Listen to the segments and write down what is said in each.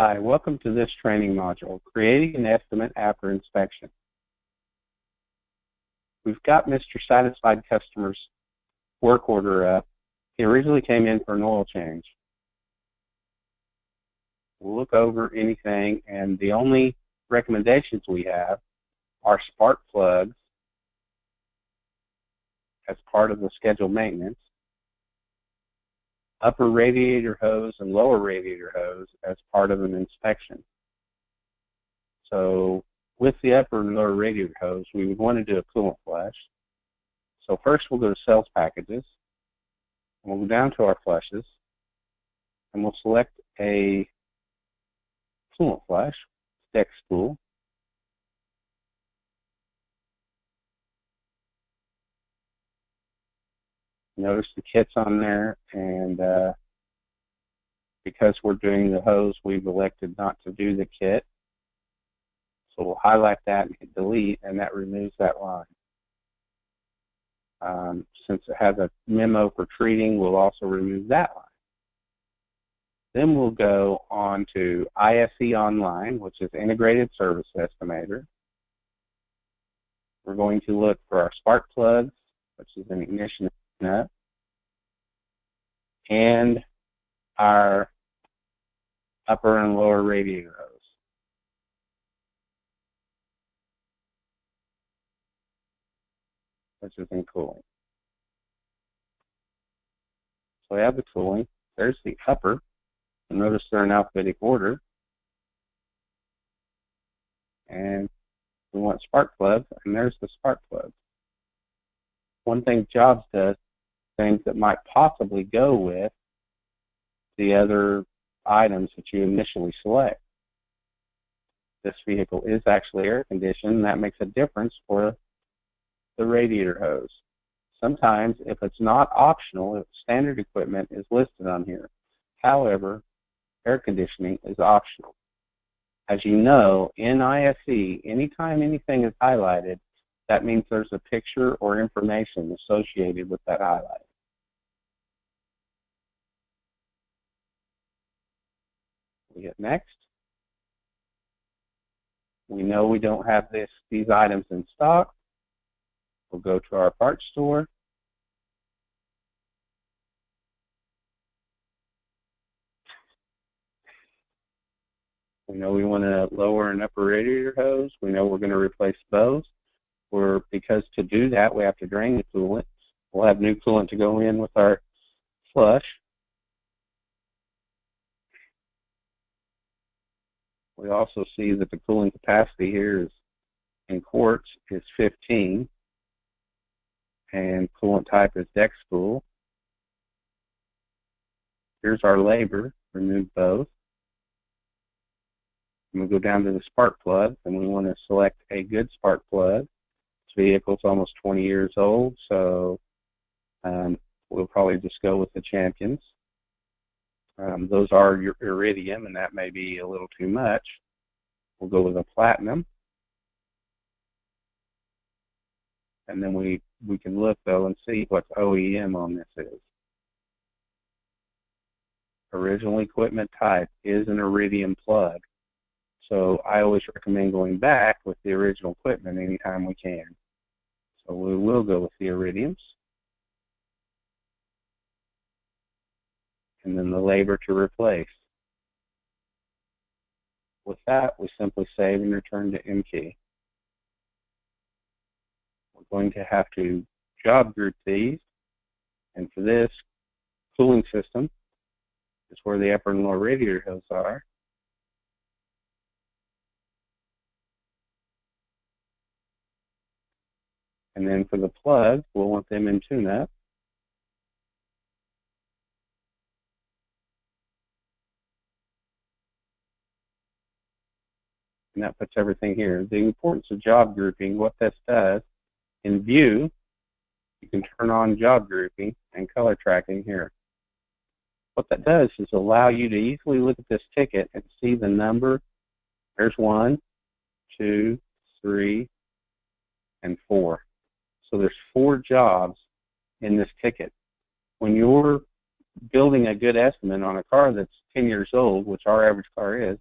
Hi, welcome to this training module, Creating an Estimate After Inspection. We've got Mr. Satisfied Customer's work order up. He originally came in for an oil change. We'll look over anything, and the only recommendations we have are spark plugs as part of the scheduled maintenance, upper radiator hose and lower radiator hose as part of an inspection. So with the upper and lower radiator hose, we would want to do a coolant flush. So first we'll go to Sales Packages, and we'll go down to our flushes, and we'll select a coolant flush, deck spool. Notice the kit's on there, and because we're doing the hose, we've elected not to do the kit. So we'll highlight that and hit delete, and that removes that line. Since it has a memo for treating, we'll also remove that line. Then we'll go on to ISE Online, which is Integrated Service Estimator. We're going to look for our spark plugs, which is an ignition nut, and our upper and lower radiator hose. Which is in cooling. So we have the cooling. There's the upper. And notice they're in alphabetic order. And we want spark plugs, and there's the spark plug. One thing Jobs does, things that might possibly go with the other items that you initially select. This vehicle is actually air conditioned, and that makes a difference for the radiator hose. Sometimes, if it's not optional, if standard equipment is listed on here. However, air conditioning is optional. As you know, in ISE, anytime anything is highlighted, that means there's a picture or information associated with that highlight. We hit next. We know we don't have these items in stock. We'll go to our parts store. We know we want a lower and upper radiator hose. We know we're going to replace those. Because to do that, we have to drain the coolant. We'll have new coolant to go in with our flush. We also see that the cooling capacity here is, in quarts, is 15. And coolant type is deck spool. Here's our labor. Remove both. And we'll go down to the spark plug, and we want to select a good spark plug. This vehicle's almost 20 years old, so we'll probably just go with the Champions. Those are your iridium, and that may be a little too much. We'll go with a platinum. And then we can look, though, and see what OEM on this is. Original equipment type is an iridium plug. So I always recommend going back with the original equipment anytime we can. So we will go with the iridiums. And then the labor to replace. With that, we simply save and return to M-key. We're going to have to job group these, and for this, cooling system is where the upper and lower radiator hose are. And then for the plug, we'll want them in tune-up. And that puts everything here. The importance of job grouping, what this does, in View, you can turn on job grouping and color tracking here. What that does is allow you to easily look at this ticket and see the number. There's 1, 2, 3, and 4. So there's 4 jobs in this ticket. When you're building a good estimate on a car that's 10 years old, which our average car is,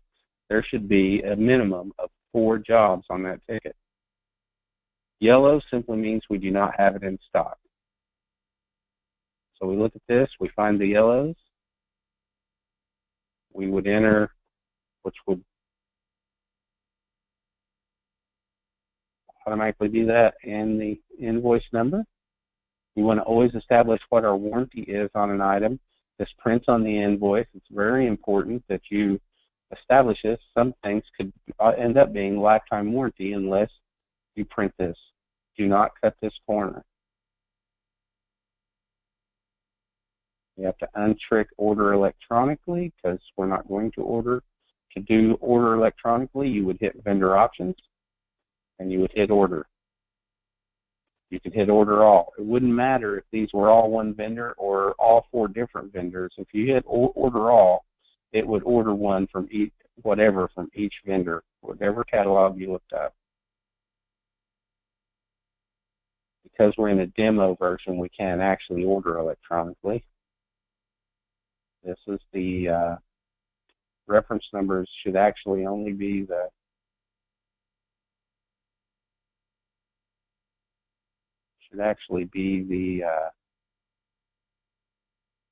there should be a minimum of 4 jobs on that ticket. Yellow simply means we do not have it in stock. So we look at this, we find the yellows, we would enter, which would automatically do that, and the invoice number. You want to always establish what our warranty is on an item. This prints on the invoice. It's very important that you establish this. Some things could end up being lifetime warranty unless you print this. Do not cut this corner. You have to untrick order electronically because we're not going to order. To do order electronically, you would hit vendor options and you would hit order. You could hit order all. It wouldn't matter if these were all one vendor or all 4 different vendors. If you hit order all, it would order one from each, whatever from each vendor, whatever catalog you looked up. Because we're in a demo version, we can't actually order electronically. This is the reference numbers should actually only be the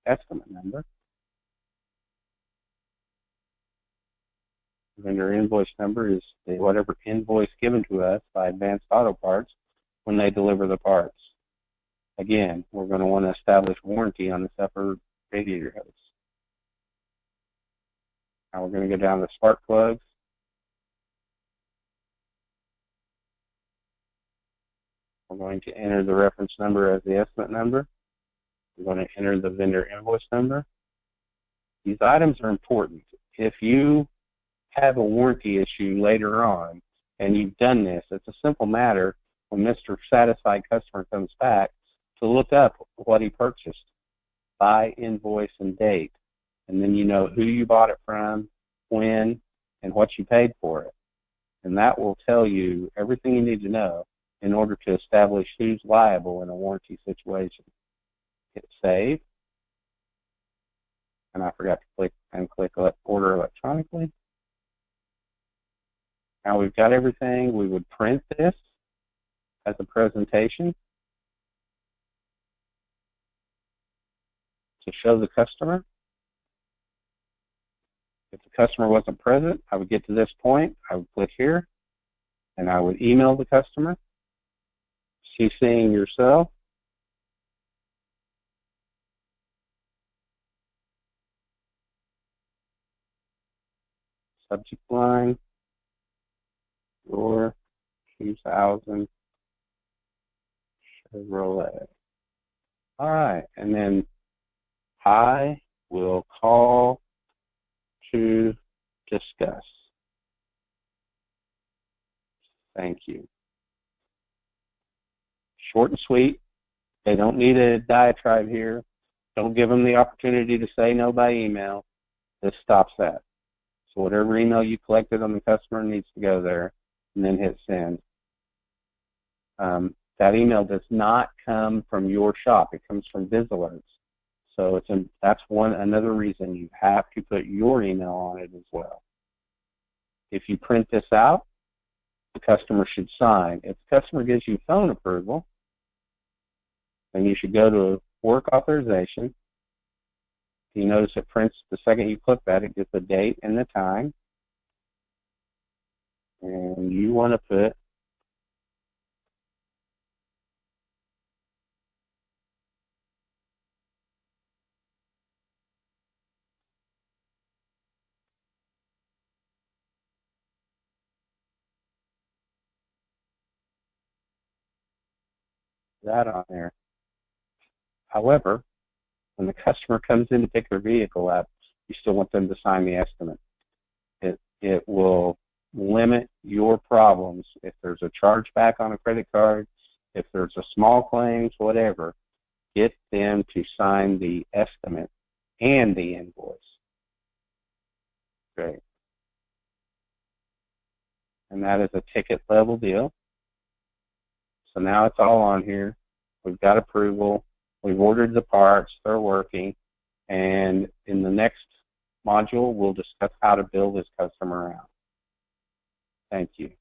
estimate number. Vendor invoice number is whatever invoice given to us by Advanced Auto Parts when they deliver the parts. Again, we're going to want to establish warranty on this upper radiator hose. Now we're going to go down to spark plugs. We're going to enter the reference number as the estimate number. We're going to enter the vendor invoice number. These items are important. If you have a warranty issue later on and you've done this, it's a simple matter when Mr. Satisfied Customer comes back to look up what he purchased by invoice and date. And then you know who you bought it from, when, and what you paid for it. And that will tell you everything you need to know in order to establish who's liable in a warranty situation. Hit save. And I forgot to click order electronically. Now we've got everything. We would print this as a presentation to show the customer. If the customer wasn't present, I would get to this point, I would click here, and I would email the customer, CCing yourself, subject line, your 2000 Chevrolet. All right, and then I will call to discuss. Thank you. Short and sweet. They don't need a diatribe here. Don't give them the opportunity to say no by email. This stops that. So whatever email you collected on the customer needs to go there, and then hit send. That email does not come from your shop. It comes from VisAlerts. So that's another reason you have to put your email on it as well. If you print this out, the customer should sign. If the customer gives you phone approval, then you should go to work authorization. You notice it prints the second you click that, it gets the date and the time. And you want to put that on there. However, when the customer comes in to pick their vehicle up, you still want them to sign the estimate. It will limit your problems. If there's a chargeback on a credit card, if there's a small claims, whatever, get them to sign the estimate and the invoice. Great. And that is a ticket level deal. So now it's all on here. We've got approval. We've ordered the parts. They're working. And in the next module, we'll discuss how to build this customer out. Thank you.